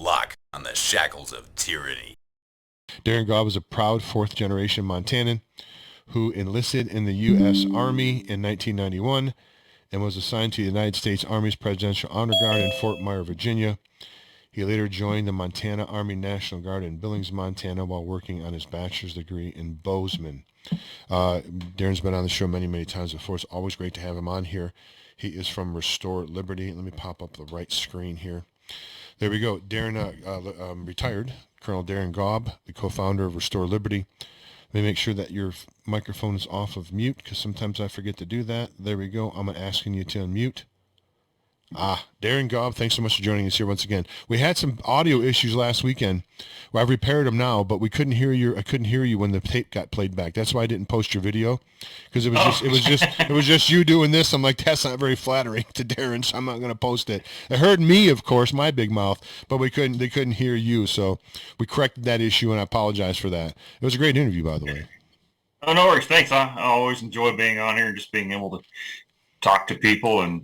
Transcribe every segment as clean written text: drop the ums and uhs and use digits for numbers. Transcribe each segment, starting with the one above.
lock on the shackles of tyranny. Darin Gaub is a proud fourth-generation Montanan who enlisted in the U.S. Army in 1991 and was assigned to the United States Army's Presidential Honor Guard in Fort Myer, Virginia. He later joined the Montana Army National Guard in Billings, Montana, while working on his bachelor's degree in Bozeman. Darin's been on the show many, many times before. It's always great to have him on here. He is from Restore Liberty. Let me pop up the right screen here. There we go. Darin, retired Colonel Darin Gaub, the co-founder of Restore Liberty. Let me make sure that your microphone is off of mute, because sometimes I forget to do that. There we go. I'm asking you to unmute. Darin Gaub, thanks so much for joining us here once again. We had some audio issues last weekend. Well, I've repaired them now, but I couldn't hear you when the tape got played back. That's why I didn't post your video, because it was just you doing this. I'm like, that's not very flattering to Darin, so I'm not going to post it. It heard me, of course, my big mouth, but they couldn't hear you. So we corrected that issue, and I apologize for that. It was a great interview, by the way. Oh, no worries. Thanks. I always enjoy being on here and just being able to talk to people and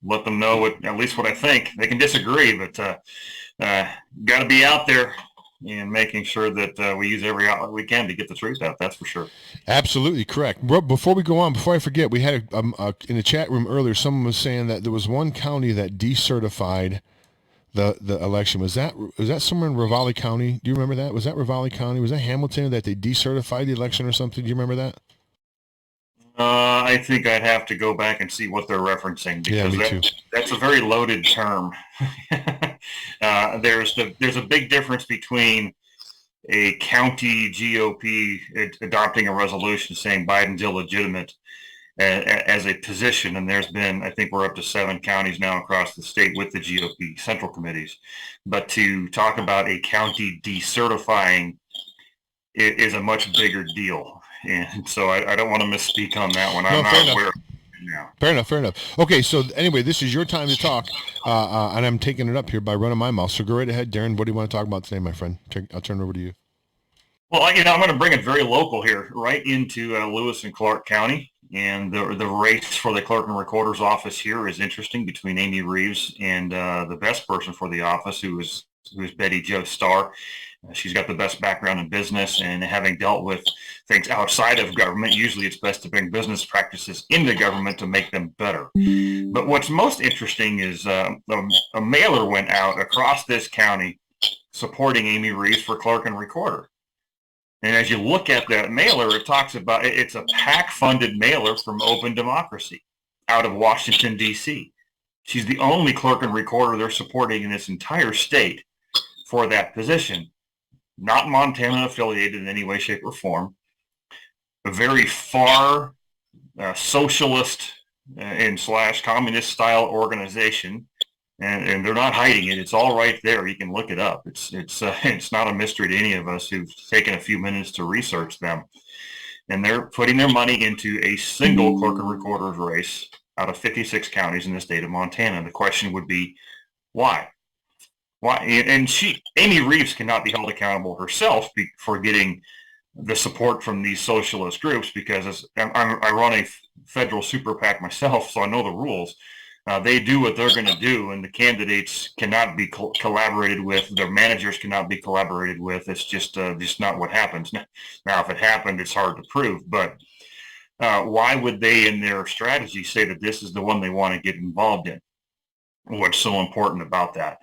let them know at least what I think. They can disagree, but got to be out there and making sure that we use every outlet we can to get the truth out. That's for sure. Absolutely correct. Before we go on, before I forget, we had in the chat room earlier, someone was saying that there was one county that decertified the election. Was that somewhere in Ravalli County? Do you remember that? Was that Ravalli County? Was that Hamilton that they decertified the election or something? Do you remember that? I think I'd have to go back and see what they're referencing, because me too. That's a very loaded term. There's a big difference between a county GOP adopting a resolution saying Biden's illegitimate as a position, and there's been, I think we're up to 7 counties now across the state with the GOP central committees. But to talk about a county decertifying is a much bigger deal. And so I don't want to misspeak on that one. I'm not aware of it now. Fair enough. Okay, so anyway, this is your time to talk, and I'm taking it up here by running my mouth. So go right ahead, Darin. What do you want to talk about today, my friend? I'll turn it over to you. Well, I'm going to bring it very local here, right into Lewis and Clark County. And the race for the clerk and recorder's office here is interesting, between Amy Reeves and the best person for the office, who is Betty Jo Starr. She's got the best background in business, and having dealt with things outside of government, usually it's best to bring business practices into government to make them better. But what's most interesting is a mailer went out across this county supporting Amy Reeves for clerk and recorder. And as you look at that mailer, it talks about it's a PAC-funded mailer from Open Democracy out of Washington, D.C. She's the only clerk and recorder they're supporting in this entire state for that position. Not Montana affiliated in any way, shape, or form. A very far socialist and / communist style organization, and they're not hiding it. It's all right there. You can look it up. It's not a mystery to any of us who've taken a few minutes to research them. And they're putting their money into a single clerk and recorder's race out of 56 counties in the state of Montana. The question would be, why? Why? And Amy Reeves cannot be held accountable herself for getting the support from these socialist groups, because I run a federal super PAC myself, so I know the rules. They do what they're going to do, and the candidates cannot be collaborated with. Their managers cannot be collaborated with. It's just not what happens. Now, if it happened, it's hard to prove. But why would they, in their strategy, say that this is the one they want to get involved in? What's so important about that?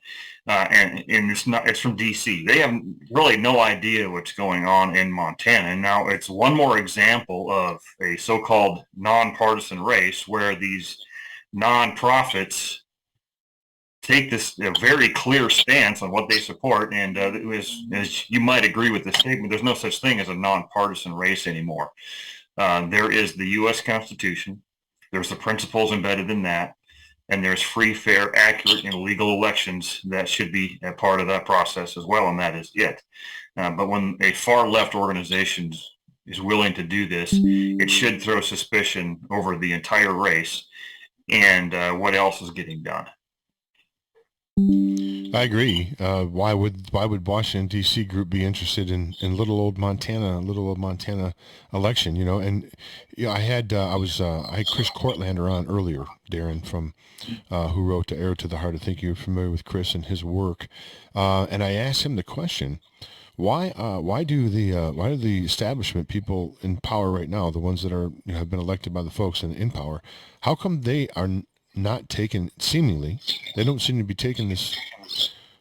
And it's from DC. They have really no idea what's going on in Montana. And now it's one more example of a so-called nonpartisan race where these nonprofits take this very clear stance on what they support. And as you might agree with the statement, there's no such thing as a nonpartisan race anymore. There is the U.S. Constitution. There's the principles embedded in that. And there's free, fair, accurate, and legal elections that should be a part of that process as well, and that is it. But when a far-left organization is willing to do this, it should throw suspicion over the entire race and what else is getting done. I agree. Why would Washington D.C. group be interested in little old Montana election? And I had Chris Cortlander on earlier, Darin, from who wrote "To Arrow to the Heart." I think you're familiar with Chris and his work, and I asked him the question: why do the establishment people in power right now, the ones that have been elected by the folks in power, how come they are not taking, seemingly they don't seem to be taking this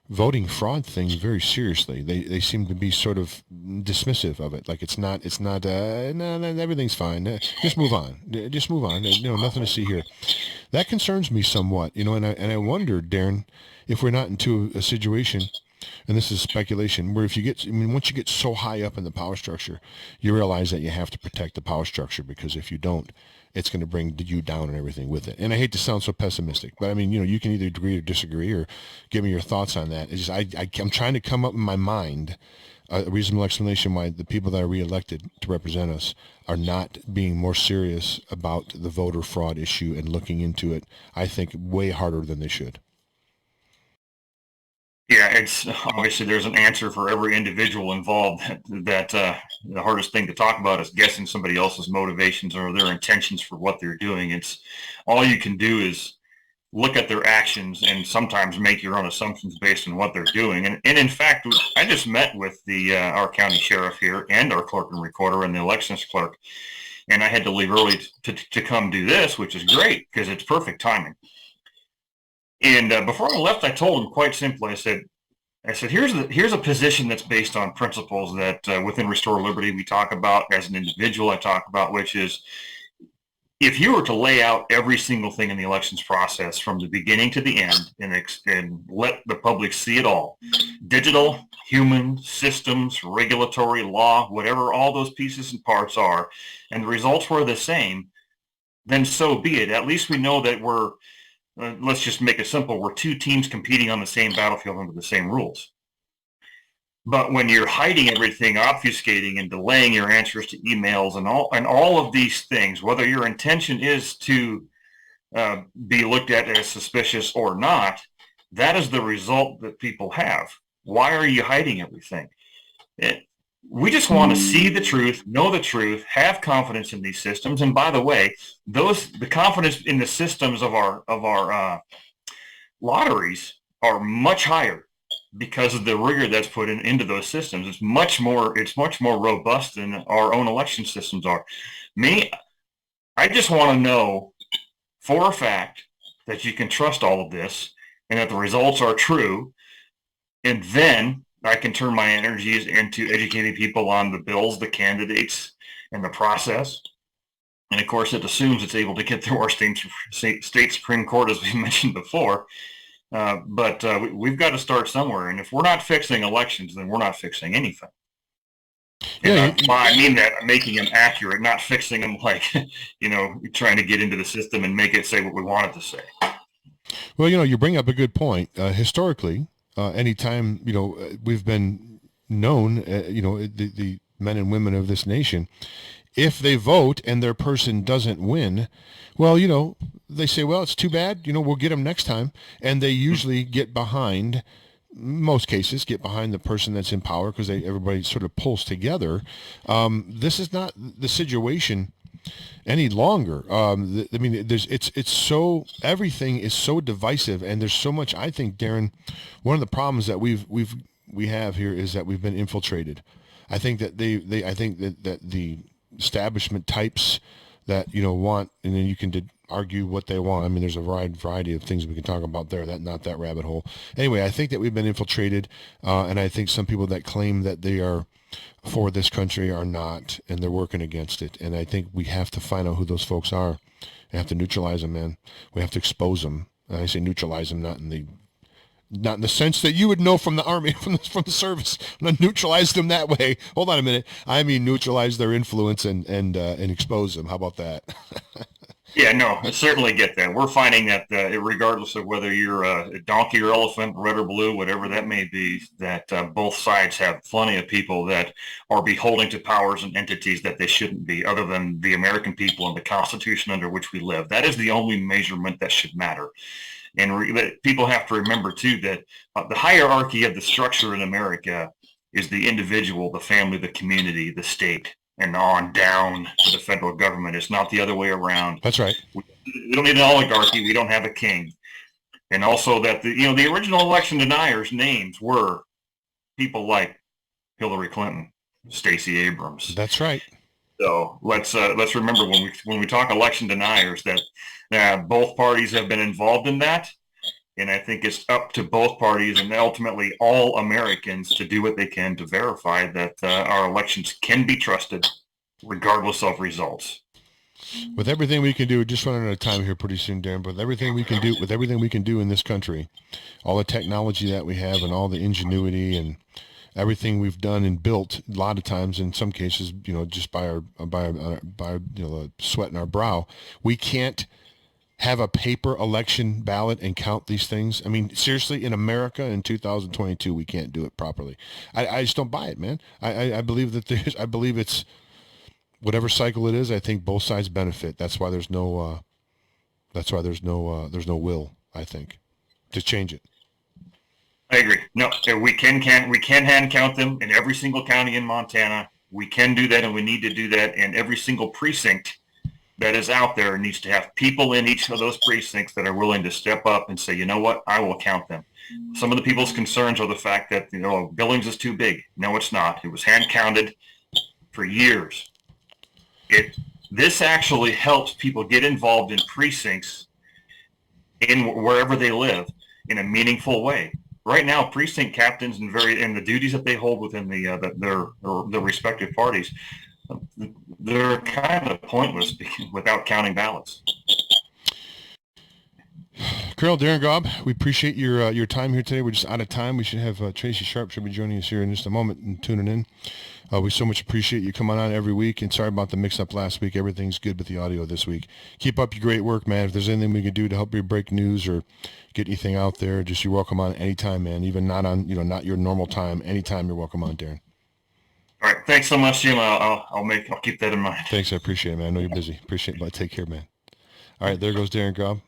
voting fraud thing very seriously. They seem to be sort of dismissive of it. Like it's not no, no, everything's fine. Just move on. Just move on. Nothing to see here. That concerns me somewhat. And I wonder, Darin, if we're not into a situation, and this is speculation, where once you get so high up in the power structure, you realize that you have to protect the power structure, because if you don't, it's going to bring you down and everything with it. And I hate to sound so pessimistic, but I mean, you can either agree or disagree, or give me your thoughts on that. It's just, I'm trying to come up in my mind a reasonable explanation why the people that are reelected to represent us are not being more serious about the voter fraud issue and looking into it, I think, way harder than they should. Yeah, it's obviously there's an answer for every individual involved. That the hardest thing to talk about is guessing somebody else's motivations or their intentions for what they're doing. It's all you can do is look at their actions and sometimes make your own assumptions based on what they're doing. And in fact, I just met with our county sheriff here and our clerk and recorder and the elections clerk, and I had to leave early to come do this, which is great because it's perfect timing. And before I left, I told him quite simply, I said, here's a position that's based on principles that within Restore Liberty we talk about as an individual. I talk about, which is, if you were to lay out every single thing in the elections process from the beginning to the end and let the public see it all, digital, human, systems, regulatory, law, whatever all those pieces and parts are, and the results were the same, then so be it. At least we know that let's just make it simple. We're two teams competing on the same battlefield under the same rules. But when you're hiding everything, obfuscating and delaying your answers to emails and all of these things, whether your intention is to be looked at as suspicious or not, that is the result that people have. Why are you hiding everything? We just want to see the truth, know the truth, have confidence in these systems. And by the way, the confidence in the systems of our lotteries are much higher because of the rigor that's put into those systems. It's much more robust than our own election systems are. I just want to know for a fact that you can trust all of this and that the results are true, and then I can turn my energies into educating people on the bills, the candidates, and the process. And of course, it assumes it's able to get through our state Supreme Court, as we mentioned before. But we've got to start somewhere. And if we're not fixing elections, then we're not fixing anything. And I mean that making them accurate, not fixing them like, trying to get into the system and make it say what we want it to say. Well, you bring up a good point. Historically, anytime, we've been known, the men and women of this nation, if they vote and their person doesn't win, well, they say, well, it's too bad, we'll get them next time. And they usually get behind, most cases, get behind the person that's in power because everybody sort of pulls together. This is not the situation any longer. It's so, everything is so divisive, and there's so much. I think, Darin, one of the problems that we have here is that we've been infiltrated. I think that I think that the establishment types that want, and then you can argue what they want. I mean, there's a wide variety of things we can talk about there. Not that rabbit hole. Anyway, I think that we've been infiltrated, and I think some people that claim that they are for this country are not, and they're working against it. And I think we have to find out who those folks are. We have to neutralize them, man. We have to expose them. And I say neutralize them, not in the sense that you would know from the army, from the service. Not neutralize them that way. Hold on a minute. I mean neutralize their influence and expose them. How about that? Yeah, no, I certainly get that. We're finding that regardless of whether you're a donkey or elephant, red or blue, whatever that may be, that both sides have plenty of people that are beholden to powers and entities that they shouldn't be, other than the American people and the Constitution under which we live. That is the only measurement that should matter. that people have to remember too that the hierarchy of the structure in America is the individual, the family, the community, the state, and on down to the federal government. It's not the other way around. That's right. We don't need an oligarchy. We don't have a king. And also that the original election deniers' names were people like Hillary Clinton, Stacey Abrams. That's right. So let's remember when we talk election deniers that both parties have been involved in that, and I think it's up to both parties and ultimately all Americans to do what they can to verify that our elections can be trusted, regardless of results. With everything we can do, just running out of time here pretty soon, Darin. But with everything we can do in this country, all the technology that we have, and all the ingenuity and everything we've done and built, a lot of times, in some cases, just by the sweat in our brow, we can't have a paper election ballot and count these things. I mean, seriously, in America in 2022, we can't do it properly. I just don't buy it, man. I believe that I believe it's whatever cycle it is. I think both sides benefit. That's why there's no will, I think, to change it. I agree. No, we can hand count them in every single county in Montana. We can do that, and we need to do that. And every single precinct that is out there needs to have people in each of those precincts that are willing to step up and say, you know what, I will count them. Some of the people's concerns are the fact that, Billings is too big. No, it's not. It was hand counted for years. This actually helps people get involved in precincts in wherever they live in a meaningful way. Right now, precinct captains and the duties that they hold within their respective parties, they're kind of pointless without counting ballots. Colonel Darin Gaub, we appreciate your time here today. We're just out of time. We should have Tracy Sharp should be joining us here in just a moment and tuning in. We so much appreciate you coming on every week, and sorry about the mix-up last week. Everything's good with the audio this week. Keep up your great work, man. If there's anything we can do to help you break news or get anything out there, just you're welcome on anytime, man. Even not on not your normal time. Anytime you're welcome on, Darin. All right, thanks so much, Jim. I'll keep that in mind. Thanks, I appreciate it, man. I know you're busy. Appreciate it, but take care, man. All right, there goes Darin Gaub.